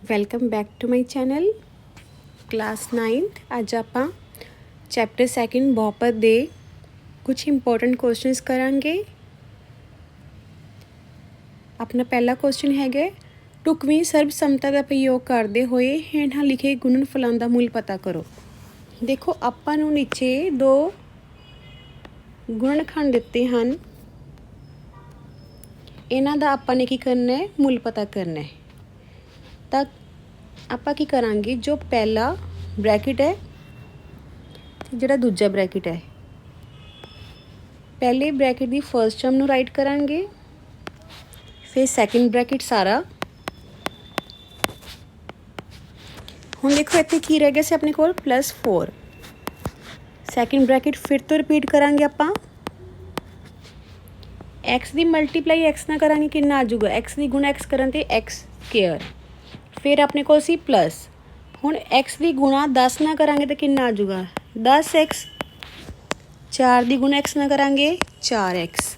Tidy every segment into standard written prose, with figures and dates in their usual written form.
Welcome back to my channel class 9th। ਅੱਜ ਆਪਾਂ chapter 2 ਬਹੁਪਦ ਦੇ ਕੁਝ ਇੰਪੋਰਟੈਂਟ ਕੁਐਸਚਨਸ ਕਰਾਂਗੇ। ਆਪਣਾ ਪਹਿਲਾ ਕੁਐਸਚਨ ਹੈਗਾ ਢੁਕਵੀਂ ਸਰਬਸੰਮਤਾ ਦਾ ਪ੍ਰਯੋਗ ਕਰਦੇ ਹੋਏ ਹੇਠਾਂ ਲਿਖੇ ਗੁਣਨਫਲਾਂ ਦਾ ਮੁੱਲ ਪਤਾ ਕਰੋ। ਦੇਖੋ ਆਪਾਂ ਨੂੰ ਨੀਚੇ ਦੋ ਗੁਣਨਖੰਡ ਦਿੱਤੇ ਹਨ, ਇਹਨਾਂ ਦਾ ਆਪਾਂ ਨੇ ਕੀ ਕਰਨਾ ਹੈ, ਮੁੱਲ ਪਤਾ ਕਰਨਾ ਹੈ। ਤਾਂ ਆਪਾਂ ਕੀ ਕਰਾਂਗੇ, ਜੋ ਪਹਿਲਾ ਬ੍ਰੈਕਿਟ ਹੈ ਤੇ ਜਿਹੜਾ ਦੂਜਾ ਬ੍ਰੈਕਿਟ ਹੈ, ਪਹਿਲੇ ਬ੍ਰੈਕਿਟ ਦੀ ਫਰਸਟ ਟਰਮ ਨੂੰ ਰਾਈਟ ਕਰਾਂਗੇ, ਫਿਰ ਸੈਕਿੰਡ ਬ੍ਰੈਕਿਟ ਸਾਰਾ। ਹੁਣ ਦੇਖੋ ਇੱਥੇ ਕੀ ਰਹਿ ਗਿਆ ਸੀ ਆਪਣੇ ਕੋਲ, +4। ਸੈਕਿੰਡ ਬ੍ਰੈਕਿਟ ਫਿਰ ਤੋਂ ਰਿਪੀਟ ਕਰਾਂਗੇ ਆਪਾਂ। x ਦੀ ਮਲਟੀਪਲਾਈ x ਨਾਲ ਕਰਾਂਗੇ, ਕਿੰਨਾ ਆ ਜਾਊਗਾ, x ਦੀ ਗੁਣਾ x ਕਰਨ 'ਤੇ x²। ਫਿਰ ਆਪਣੇ ਕੋਲ ਸੀ ਪਲੱਸ। ਹੁਣ x ਦੀ ਗੁਣਾ 10 ਨਾਲ ਕਰਾਂਗੇ ਤਾਂ ਕਿੰਨਾ ਆ ਜਾਊਗਾ, 10x। 4 ਦੀ ਗੁਣਾ x ਨਾਲ ਕਰਾਂਗੇ 4x।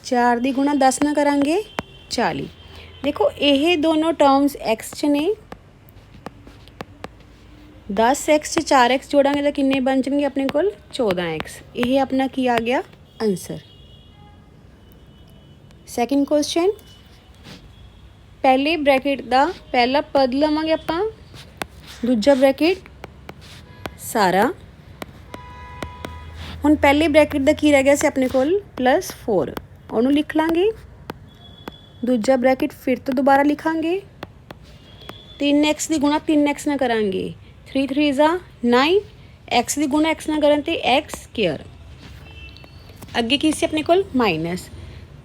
4 ਦੀ ਗੁਣਾ 10 ਨਾਲ ਕਰਾਂਗੇ 40। ਦੇਖੋ ਇਹ ਦੋਨੋਂ ਟਰਮਸ x 'ਚ ਨੇ। 10x 'ਚ 4x ਜੋੜਾਂਗੇ ਤਾਂ ਕਿੰਨੇ ਬਣ ਜਾਣਗੇ ਆਪਣੇ ਕੋਲ, 14x। ਇਹ ਆਪਣਾ ਕੀ ਆ ਗਿਆ ਆਨਸਰ। ਸੈਕਿੰਡ ਕੁਐਸਚਨ, ਪਹਿਲੇ ਬ੍ਰੈਕਿਟ ਦਾ ਪਹਿਲਾ ਪਦ ਲਵਾਂਗੇ ਆਪਾਂ, ਦੂਜਾ ਬ੍ਰੈਕਿਟ ਸਾਰਾ। ਹੁਣ ਪਹਿਲੇ ਬ੍ਰੈਕਿਟ ਦਾ ਕੀ ਰਹਿ ਗਿਆ ਸੀ ਆਪਣੇ ਕੋਲ, +4, ਉਹਨੂੰ ਲਿਖ ਲਾਂਗੇ। ਦੂਜਾ ਬ੍ਰੈਕਿਟ ਫਿਰ ਤੋਂ ਦੁਬਾਰਾ ਲਿਖਾਂਗੇ। 3x ਦੀ ਗੁਣਾ 3x ਨਾਲ ਕਰਾਂਗੇ, 3 3 9। x ਦੀ ਗੁਣਾ x ਨਾਲ ਕਰਨ 'ਤੇ x²। ਅੱਗੇ ਕੀ ਸੀ ਆਪਣੇ ਕੋਲ, ਮਾਈਨਸ।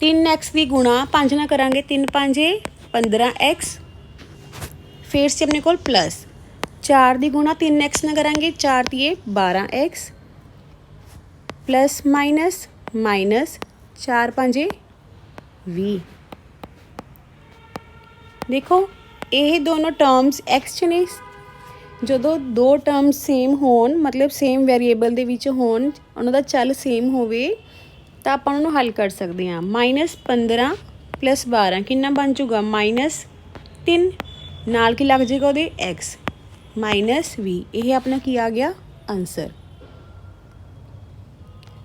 3x ਦੀ ਗੁਣਾ 5 ਨਾਲ ਕਰਾਂਗੇ, 3 5 15x। ਫਿਰ ਸੀ ਆਪਣੇ ਕੋਲ ਪਲੱਸ। 4 ਦੀ ਗੁਣਾ 3x ਨਾਲ ਕਰਾਂਗੇ, 4 ਤੀਏ 12x। Plus minus minus, 4 5 20। ਦੇਖੋ ਇਹ ਦੋਨੋਂ ਟਰਮਸ x 'ਚ ਨੇ। ਜਦੋਂ ਦੋ ਟਰਮਸ ਸੇਮ ਹੋਣ, ਮਤਲਬ ਸੇਮ ਵੇਰੀਏਬਲ ਦੇ ਵਿੱਚ ਹੋਣ, ਉਹਨਾਂ ਦਾ ਚੱਲ ਸੇਮ ਹੋਵੇ, ਤਾਂ ਆਪਾਂ ਉਹਨਾਂ ਨੂੰ ਹੱਲ ਕਰ ਸਕਦੇ ਹਾਂ। -15 + 12 ਕਿੰਨਾ ਬਣ ਜੂਗਾ, -3। ਨਾਲ ਕੀ ਲੱਗ ਜਾਏਗਾ ਉਹਦੇ, x। -20। ਇਹ ਆਪਣਾ ਕੀ ਆ ਗਿਆ ਆਨਸਰ।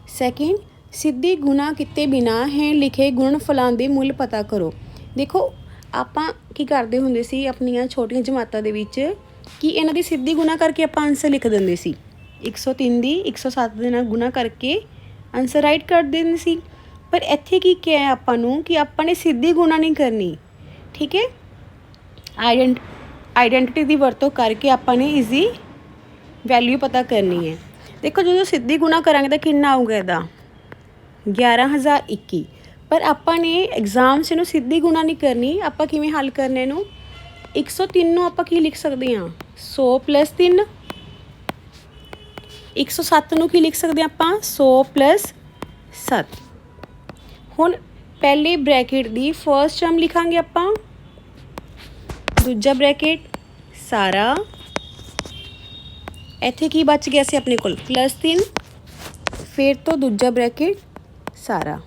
ਸੈਕਿੰਡ, ਸਿੱਧੀ ਗੁਣਾ ਕੀਤੇ ਬਿਨਾਂ ਹੇਠ ਲਿਖੇ ਗੁਣਨਫਲਾਂ ਦੇ ਮੁੱਲ ਪਤਾ ਕਰੋ। ਦੇਖੋ ਆਪਾਂ ਕੀ ਕਰਦੇ ਹੁੰਦੇ ਸੀ ਆਪਣੀਆਂ ਛੋਟੀਆਂ ਜਮਾਤਾਂ ਦੇ ਵਿੱਚ, ਕਿ ਇਹਨਾਂ ਦੀ ਸਿੱਧੀ ਗੁਣਾ ਕਰਕੇ ਆਪਾਂ ਆਨਸਰ ਲਿਖ ਦਿੰਦੇ ਸੀ। 103 ਦੀ 107 ਦੇ ਨਾਲ ਗੁਣਾ ਕਰਕੇ ਆਨਸਰ ਰਾਈਟ ਕਰ ਦਿੰਦੇ ਸੀ। ਪਰ ਇੱਥੇ ਕੀ ਕਿਹਾ ਆਪਾਂ ਨੂੰ, ਕਿ ਆਪਾਂ ਨੇ ਸਿੱਧੀ ਗੁਣਾ ਨਹੀਂ ਕਰਨੀ, ਠੀਕ ਹੈ। ਆਈਡੈਂਟਿਟੀ ਦੀ ਵਰਤੋਂ ਕਰਕੇ ਆਪਾਂ ਨੇ ਇਸਦੀ ਵੈਲਿਊ ਪਤਾ ਕਰਨੀ ਹੈ। ਦੇਖੋ ਜਦੋਂ ਸਿੱਧੀ ਗੁਣਾ ਕਰਾਂਗੇ ਤਾਂ ਕਿੰਨਾ ਆਊਗਾ ਇਹਦਾ, 11021। ਪਰ ਆਪਾਂ ਨੇ ਐਗਜ਼ਾਮ 'ਚ ਇਹਨੂੰ ਸਿੱਧੀ ਗੁਣਾ ਨਹੀਂ ਕਰਨੀ। ਆਪਾਂ ਕਿਵੇਂ ਹੱਲ ਕਰਨਾ ਇਹਨੂੰ, 103 ਨੂੰ ਆਪਾਂ ਕੀ ਲਿਖ ਸਕਦੇ ਹਾਂ, 100 + 3। 107 ਨੂੰ ਕੀ ਲਿਖ ਸਕਦੇ ਹਾਂ ਆਪਾਂ, 100 + 7। ਹੁਣ ਪਹਿਲੇ ਬ੍ਰੈਕਿਟ ਦੀ ਫਰਸਟ ਟਰਮ ਲਿਖਾਂਗੇ ਆਪਾਂ, ਦੂਜਾ ਬ੍ਰੈਕਿਟ ਸਾਰਾ। ਇੱਥੇ ਕੀ ਬਚ ਗਿਆ ਸੀ ਆਪਣੇ ਕੋਲ, +3। ਫਿਰ ਤੋਂ ਦੂਜਾ ਬ੍ਰੈਕਿਟ ਸਾਰਾ।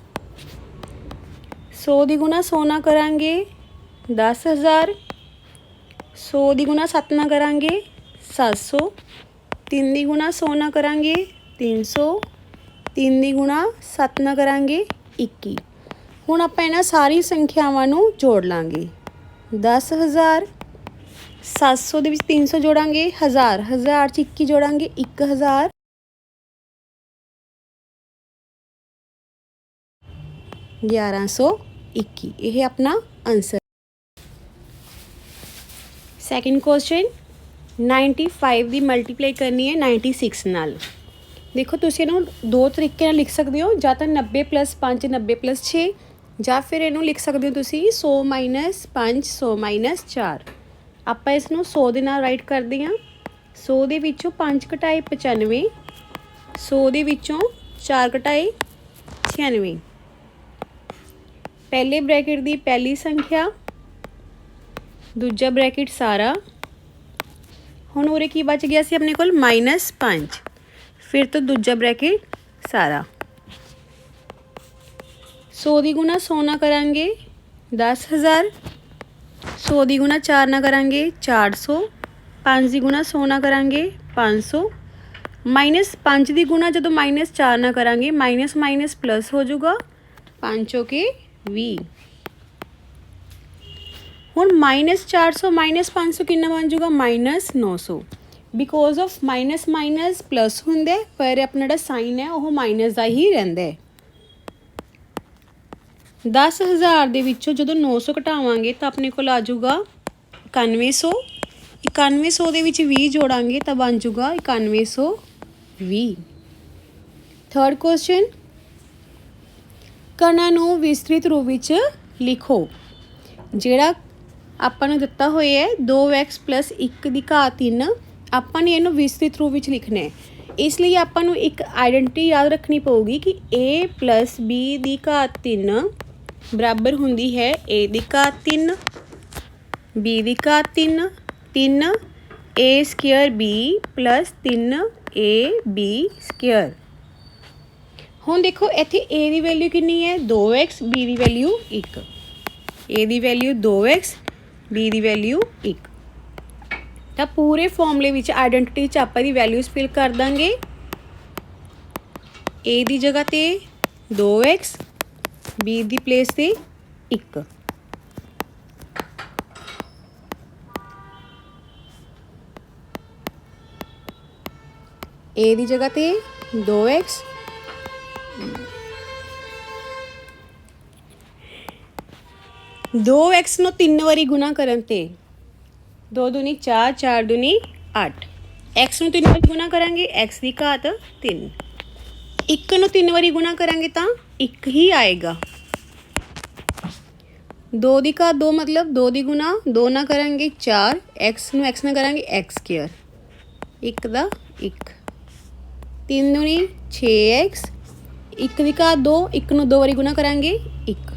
100 ਦੀ ਗੁਣਾ 100 ਨਾਲ ਕਰਾਂਗੇ 10,000। 100 ਦੀ ਗੁਣਾ 7 ਨਾਲ ਕਰਾਂਗੇ 700। 3 ਦੀ ਗੁਣਾ 100 ਨਾਲ ਕਰਾਂਗੇ 300। 3 ਦੀ ਗੁਣਾ 7 ਨਾਲ ਕਰਾਂਗੇ 21। ਹੁਣ ਆਪਾਂ ਇਹਨਾਂ ਸਾਰੀ ਸੰਖਿਆਵਾਂ ਨੂੰ ਜੋੜ ਲਾਂਗੇ। 10,000, 700 ਦੇ ਵਿੱਚ 300 ਜੋੜਾਂਗੇ, 1000 1000 'ਚ 21 ਜੋੜਾਂਗੇ, 1000। 1121। ਇਹ ਆਪਣਾ ਆਨਸਰ। ਸੈਕਿੰਡ ਕੁਐਸਚਨ, 95 ਦੀ ਮਲਟੀਪਲਾਈ ਕਰਨੀ ਹੈ 96 ਨਾਲ। ਦੇਖੋ ਤੁਸੀਂ ਇਹਨੂੰ ਦੋ ਤਰੀਕੇ ਨਾਲ ਲਿਖ ਸਕਦੇ ਹੋ, ਜਾਂ ਤਾਂ 90 + 5 90 + 6, ਜਾਂ ਫਿਰ ਇਹਨੂੰ ਲਿਖ ਸਕਦੇ ਹੋ ਤੁਸੀਂ 100 - 5 100 - 4। ਆਪਾਂ ਇਸ ਨੂੰ 100 ਦੇ ਨਾਲ ਰਾਈਟ ਕਰਦੇ ਹਾਂ। 100 ਦੇ ਵਿੱਚੋਂ 5 ਘਟਾਏ 95, 100 ਦੇ ਵਿੱਚੋਂ 4 ਘਟਾਏ 96। ਪਹਿਲੇ ਬ੍ਰੈਕਿਟ ਦੀ ਪਹਿਲੀ ਸੰਖਿਆ, ਦੂਜਾ ਬ੍ਰੈਕਿਟ ਸਾਰਾ। ਹੁਣ ਉਰੇ ਕੀ ਬਚ ਗਿਆ ਸੀ ਆਪਣੇ ਕੋਲ, -5। ਫਿਰ ਤੋਂ ਦੂਜਾ ਬ੍ਰੈਕਿਟ ਸਾਰਾ। 100 ਦੀ ਗੁਣਾ 100 ਨਾਲ ਕਰਾਂਗੇ 10,000। 100 ਦੀ ਗੁਣਾ 4 ਨਾਲ ਕਰਾਂਗੇ 400, 5 ਦੀ ਗੁਣਾ 100 ਨਾਲ ਕਰਾਂਗੇ 500, -5 ਦੀ ਗੁਣਾ ਜਦੋਂ -4 ਨਾਲ ਕਰਾਂਗੇ ਮਾਈਨਸ ਮਾਈਨਸ ਪਲੱਸ ਹੋ ਜਾਊਗਾ 5 ਚੌਕੇ 20। ਹੁਣ -400 -500 ਕਿੰਨਾ ਬਣ ਜਾਊਗਾ -900। Because of minus minus plus ਹੁੰਦੇ ਪਰ ਆਪਣਾ ਜਿਹੜਾ ਸਾਈਨ ਹੈ ਉਹ ਮਾਈਨਸ ਦਾ ਹੀ ਰਹਿੰਦਾ ਹੈ। 10,000 ਦੇ ਵਿੱਚੋਂ ਜਦੋਂ 900 ਘਟਾਵਾਂਗੇ ਤਾਂ ਆਪਣੇ ਕੋਲ ਆ ਜਾਊਗਾ 9100। 9100 ਦੇ ਵਿੱਚ 20 ਜੋੜਾਂਗੇ ਤਾਂ ਬਣ ਜਾਊਗਾ 9120। ਥਰਡ ਕੁਐਸਚਨ, ਕਣਾਂ ਨੂੰ ਵਿਸਤ੍ਰਿਤ ਰੂਪ ਵਿੱਚ ਲਿਖੋ। ਜਿਹੜਾ ਆਪਾਂ ਨੂੰ ਦਿੱਤਾ ਹੋਇਆ ਹੈ 2x + 1 ਦੀ ਘਾਤ 3, ਆਪਾਂ ਨੇ ਇਹਨੂੰ ਵਿਸਤ੍ਰਿਤ ਰੂਪ ਵਿੱਚ ਲਿਖਣਾ ਹੈ। ਇਸ ਲਈ ਆਪਾਂ ਨੂੰ ਇੱਕ ਆਈਡੈਂਟਿਟੀ ਯਾਦ ਰੱਖਣੀ ਪਊਗੀ ਕਿ a + b ਦੀ ਘਾਤ 3 ਬਰਾਬਰ ਹੁੰਦੀ ਹੈ a the ਘਾਤ 3 b the ਘਾਤ 3 3a² b + 3ab²। ਹੁਣ ਦੇਖੋ ਇੱਥੇ a ਦੀ ਵੈਲਿਊ ਕਿੰਨੀ ਹੈ 2x, b the value 1। a the value 2x, b the value 1। ਤਾਂ ਪੂਰੇ ਫਾਰਮੂਲੇ ਵਿੱਚ ਆਈਡੈਂਟਿਟੀ 'ਚ ਆਪਾਂ ਦੀ ਵੈਲਿਊਜ਼ ਫਿਲ ਕਰ ਦਾਂਗੇ। a ਦੀ ਜਗ੍ਹਾ 'ਤੇ 2x, b ਦੀ ਪਲੇਸ 'ਤੇ 1। a ਦੀ ਜਗ੍ਹਾ 'ਤੇ 2x, ਨੂੰ 3 ਵਾਰੀ ਗੁਣਾ ਕਰਨ 'ਤੇ 2 ਦੂਣੀ 4, 4 ਦੂਣੀ 8। x ਨੂੰ 3 ਵਾਰੀ ਗੁਣਾ ਕਰਾਂਗੇ x ਦੀ ਘਾਤ 3। 1 ਨੂੰ 3 ਵਾਰੀ ਗੁਣਾ ਕਰਾਂਗੇ ਤਾਂ 1 ਹੀ ਆਏਗਾ। 2 ਦੀ ਘਾਤ 2 ਮਤਲਬ 2 ਦੀ ਗੁਣਾ 2 ਨਾਲ ਕਰਾਂਗੇ 4, x ਨੂੰ x ਨਾਲ ਕਰਾਂਗੇ x²। 1 ਦਾ 1। 3 ਦੂਣੀ 6x, 1 ਦੀ ਘਾਤ 2, 1 ਨੂੰ 2 ਵਾਰੀ ਗੁਣਾ ਕਰਾਂਗੇ 1।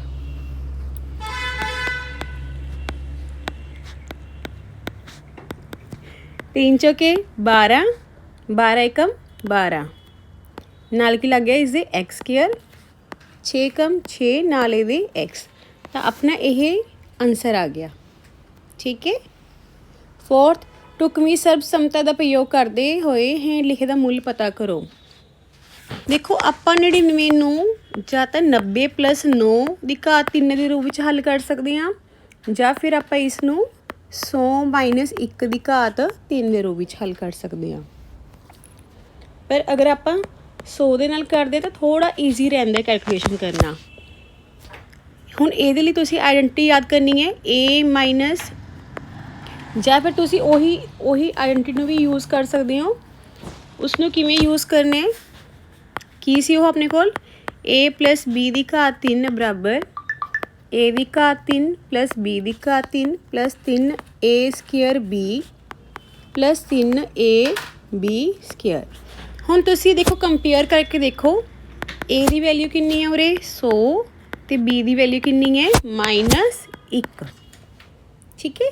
3 ਚੌਕੇ 12, 12 ਏਕਮ 12, ਨਾਲ ਕੀ ਲੱਗ ਗਿਆ ਇਸਦੇ x²। 6 ਏਕਮ 6 ਨਾਲ ਇਹਦੇ x, ਤਾਂ ਆਪਣਾ ਇਹ ਆਨਸਰ ਆ ਗਿਆ। ਠੀਕ ਹੈ। ਫੋਰਥ, ਢੁਕਵੀਂ ਸਰਬ ਸਮਤਾ ਦਾ ਪ੍ਰਯੋਗ ਕਰਦੇ ਹੋਏ ਹੇਠ ਲਿਖੇ ਦਾ ਮੁੱਲ ਪਤਾ ਕਰੋ। ਦੇਖੋ ਆਪਾਂ 99 ਨੂੰ ਜਾਂ ਤਾਂ 90 + 9 ਦੀ ਘਾਤ 3 ਦੇ ਰੂਪ ਵਿੱਚ ਹੱਲ ਕਰ ਸਕਦੇ ਹਾਂ, ਜਾਂ ਫਿਰ ਆਪਾਂ ਇਸ ਨੂੰ 100 - 1 ਦੀ ਘਾਤ 3 ਦੇ ਰੂਪ ਵਿੱਚ ਹੱਲ ਕਰ ਸਕਦੇ ਹਾਂ। ਪਰ ਅਗਰ ਆਪਾਂ 100 ਦੇ ਨਾਲ ਕਰਦੇ ਤਾਂ ਥੋੜ੍ਹਾ ਈਜ਼ੀ ਰਹਿੰਦਾ ਕੈਲਕੂਲੇਸ਼ਨ ਕਰਨਾ। ਹੁਣ ਇਹਦੇ ਲਈ ਤੁਸੀਂ ਆਈਡੈਂਟਿਟੀ ਯਾਦ ਕਰਨੀ ਹੈ a- ਜਾਂ ਫਿਰ ਤੁਸੀਂ ਉਹੀ ਆਈਡੈਂਟਿਟੀ ਨੂੰ ਵੀ ਯੂਜ਼ ਕਰ ਸਕਦੇ ਹੋ। ਉਸਨੂੰ ਕਿਵੇਂ ਯੂਜ਼ ਕਰਨਾ ਹੈ, ਕੀ ਸੀ ਉਹ ਆਪਣੇ ਕੋਲ a + b ਦੀ ਘਾਤ 3 ਬਰਾਬਰ a the ਘਾਤ 3 + b the ਘਾਤ 3 + 3a² b + 3ab²। ਹੁਣ ਤੁਸੀਂ ਦੇਖੋ ਕੰਪੇਅਰ ਕਰਕੇ ਦੇਖੋ a ਦੀ ਵੈਲਿਊ ਕਿੰਨੀ ਹੈ ਉਰੇ 100 ਅਤੇ b ਦੀ ਵੈਲਿਊ ਕਿੰਨੀ ਹੈ -1। ਠੀਕ ਹੈ।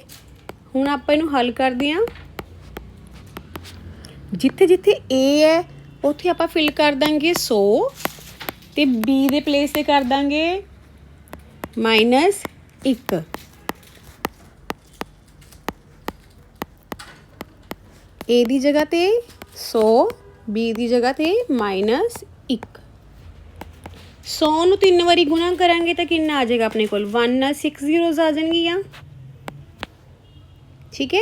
ਹੁਣ ਆਪਾਂ ਇਹਨੂੰ ਹੱਲ ਕਰਦੇ ਹਾਂ। ਜਿੱਥੇ ਜਿੱਥੇ a ਹੈ ਉੱਥੇ ਆਪਾਂ ਫਿਲ ਕਰ ਦਾਂਗੇ 100 ਅਤੇ b ਦੇ ਪਲੇਸ 'ਤੇ ਕਰ ਦਾਂਗੇ -1। a ਦੀ ਜਗ੍ਹਾ 'ਤੇ 100, b ਦੀ ਜਗ੍ਹਾ 'ਤੇ -1। 100 ਨੂੰ 3 ਵਾਰੀ ਗੁਣਾ ਕਰਾਂਗੇ ਤਾਂ ਕਿੰਨਾ ਆ ਜਾਏਗਾ ਆਪਣੇ ਕੋਲ 1 ਨਾਲ 6 ਜ਼ੀਰੋਜ਼ ਆ ਜਾਣਗੀਆਂ। ਠੀਕ ਹੈ।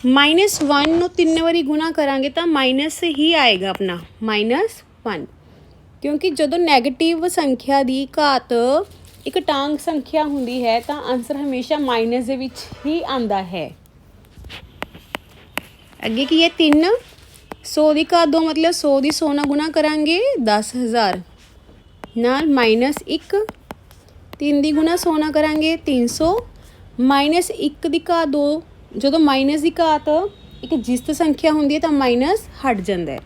-1 ਨੂੰ 3 ਵਾਰੀ ਗੁਣਾ ਕਰਾਂਗੇ ਤਾਂ ਮਾਈਨਸ ਹੀ ਆਏਗਾ ਆਪਣਾ -1, ਕਿਉਂਕਿ ਜਦੋਂ ਨੈਗੇਟਿਵ ਸੰਖਿਆ ਦੀ ਘਾਤ ਇੱਕ ਟਾਂਗ ਸੰਖਿਆ ਹੁੰਦੀ ਹੈ ਤਾਂ ਆਨਸਰ ਹਮੇਸ਼ਾ ਮਾਈਨਸ ਦੇ ਵਿੱਚ ਹੀ ਆਉਂਦਾ ਹੈ। ਅੱਗੇ ਕੀ ਹੈ 3, 100 ਦੀ ਘਾਤ 2 ਮਤਲਬ 100 ਦੀ 100 ਨਾਲ ਗੁਣਾ ਕਰਾਂਗੇ 10,000 ਨਾਲ -1। 3 ਦੀ ਗੁਣਾ 100 ਨਾਲ ਕਰਾਂਗੇ 300, -1 ਦੀ ਘਾਤ 2, ਜਦੋਂ ਮਾਈਨਸ ਦੀ ਘਾਤ ਇੱਕ ਜਿਸਤ ਸੰਖਿਆ ਹੁੰਦੀ ਹੈ ਤਾਂ ਮਾਈਨਸ ਹਟ ਜਾਂਦਾ ਹੈ।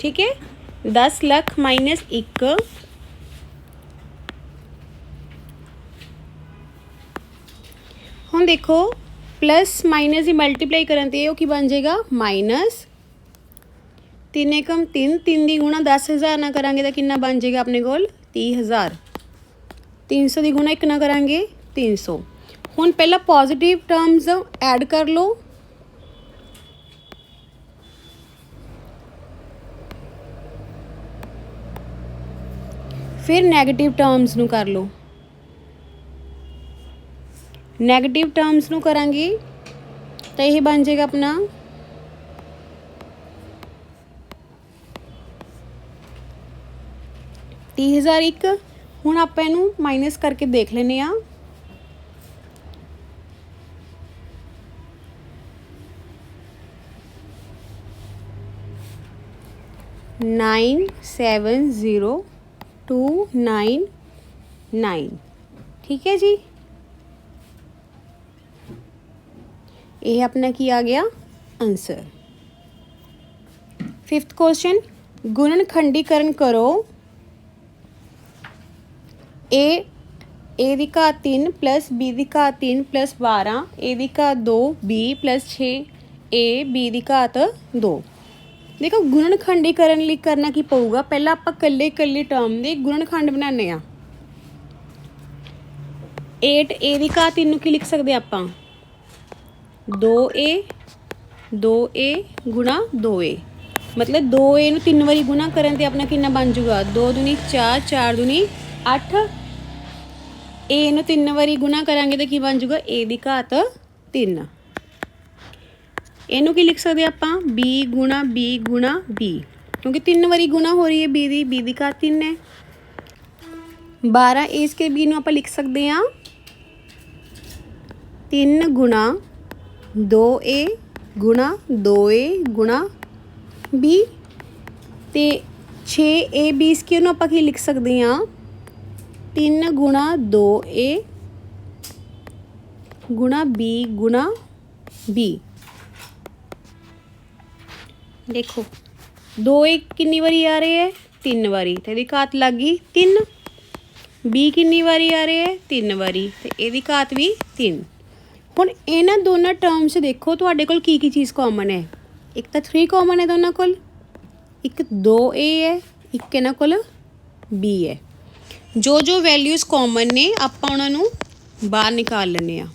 ਠੀਕ ਹੈ। 10 ਲੱਖ -1। ਹੁਣ ਦੇਖੋ प्लस माइनस की मल्टीप्लाई करन ते की बन जाएगा -3 एकम 3 3 दी गुणा 10,000 ना करांगे तो कितना बन जाएगा अपने कोल 30,000। 300 ਦੀ ਗੁਣਾ 1 ਨਾਲ ਕਰਾਂਗੇ 300। ਹੁਣ ਪਹਿਲਾਂ ਪੋਜ਼ਿਟਿਵ ਟਰਮਸ ਐਡ ਕਰ ਲਓ, ਫਿਰ ਨੈਗੇਟਿਵ ਟਰਮਸ ਨੂੰ ਕਰ ਲਓ। ਨੈਗੇਟਿਵ ਟਰਮਸ ਨੂੰ ਕਰਾਂਗੇ ਤਾਂ ਇਹ ਬਣ ਜਾਏਗਾ ਆਪਣਾ 30,001। ਹੁਣ ਆਪਾਂ ਇਹਨੂੰ ਮਾਈਨਸ ਕਰਕੇ ਦੇਖ ਲੈਂਦੇ ਹਾਂ। नाइन 70299। ठीक है जी, ये अपना की आ गया आंसर। 5th क्वेश्चन, गुणनखंडीकरण करो। ए दी घात 3 प्लस बी दी घात 3 प्लस 12 ए दी घात 2 बी प्लस 6 ए बी दी घात 2। देखो गुणनखंडीकरण ਲਈ करना की पऊगा, पहला ਆਪਾਂ ਕੱਲੇ टर्म ਦੇ गुणनखंड बनाने आ। 8 ए दी घात 3 ਨੂੰ ਕੀ ਲਿਖ ਸਕਦੇ ਆਪਾਂ 2a गुणा 2a, मतलब 2a ਨੂੰ 3 ਵਾਰੀ गुणा ਕਰਨ ਤੇ ਆਪਣਾ ਕਿੰਨਾ ਬਣ ਜਾਊਗਾ 2 दूनी 4 4 दूनी 8। a ਨੂੰ 3 ਵਾਰੀ गुणा ਕਰਾਂਗੇ ਤਾਂ ਕੀ ਬਣ ਜਾਊਗਾ a ਦੀ ਘਾਤ 3। ਇਹਨੂੰ ਕੀ ਲਿਖ ਸਕਦੇ ਆਪਾਂ b गुणा b गुणा b, क्योंकि 3 ਵਾਰੀ गुणा हो रही है b ਦੀ ਘਾਤ 3 है। 12 a स्क्वायर b ਨੂੰ ਆਪਾਂ ਲਿਖ ਸਕਦੇ ਹਾਂ 3 गुणा 2a गुणा 2a गुणा b, ਤੇ 6ab स्क्वायर ਨੂੰ ਆਪਾਂ ਕੀ ਲਿਖ ਸਕਦੇ ਹਾਂ 3 गुणा 2a गुणा b गुणा b। देखो 2a कितनी बारी आ रहे है 3 बारी, तो यदी घात लग गई 3। b कितनी बारी आ रहे है 3 बारी, तो यदी घात भी 3। हुण इन्हां दोनों टर्म्स देखो तुहाडे कोल की चीज़ कॉमन है, एक तो 3 कॉमन है दोनों कोल, एक 2a है, एक इन्हां कोल b है। जो जो वैल्यूज़ कॉमन ने आपां उन्हां नूं बाहर निकाल लैंदे आ।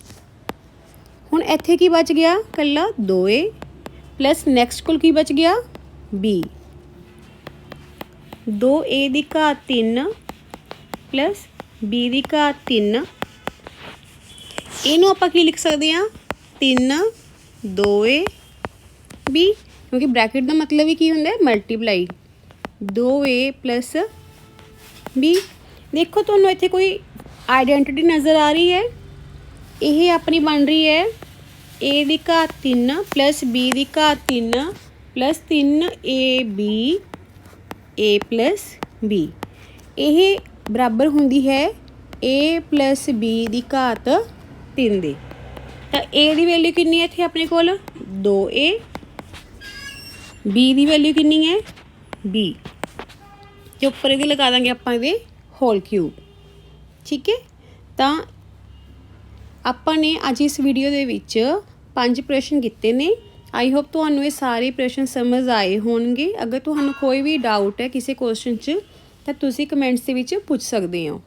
हुण इत्थे की बच गया कल्ला 2a प्लस नैक्सट कोल की बच गया b, 2a दी घात 3 प्लस b दी घात 3। इनू आपां की लिख सकते हैं 3 2a b, क्योंकि ब्रैकेट का मतलब ही की होंदा है मल्टीप्लाई 2a प्लस b। देखो तुहानूं इत्थे कोई आइडेंटिटी नज़र आ रही है, यह अपनी बन रही है a दी घात 3 प्लस b दी घात 3 plus 3ab a plus b, यह बराबर होंदी है a प्लस b दी घात 3 दे। तो a दी वैल्यू कितनी है इत्थे अपने कोल 2a, b दी वैल्यू कितनी है b, ते उपर ये लगा देंगे आपां इहदे होल क्यूब। ठीक है, तो ਆਪਾਂ ने अज इस वीडियो ਦੇ ਵਿੱਚ 5 प्रश्न ਕੀਤੇ ਨੇ। आई होप ਤੁਹਾਨੂੰ ਇਹ ਸਾਰੇ प्रश्न समझ आए ਹੋਣਗੇ। अगर ਤੁਹਾਨੂੰ कोई भी डाउट है किसी क्वेश्चन 'ਚ ਤਾਂ ਤੁਸੀਂ ਕਮੈਂਟਸ ਦੇ ਵਿੱਚ ਪੁੱਛ ਸਕਦੇ ਹੋ।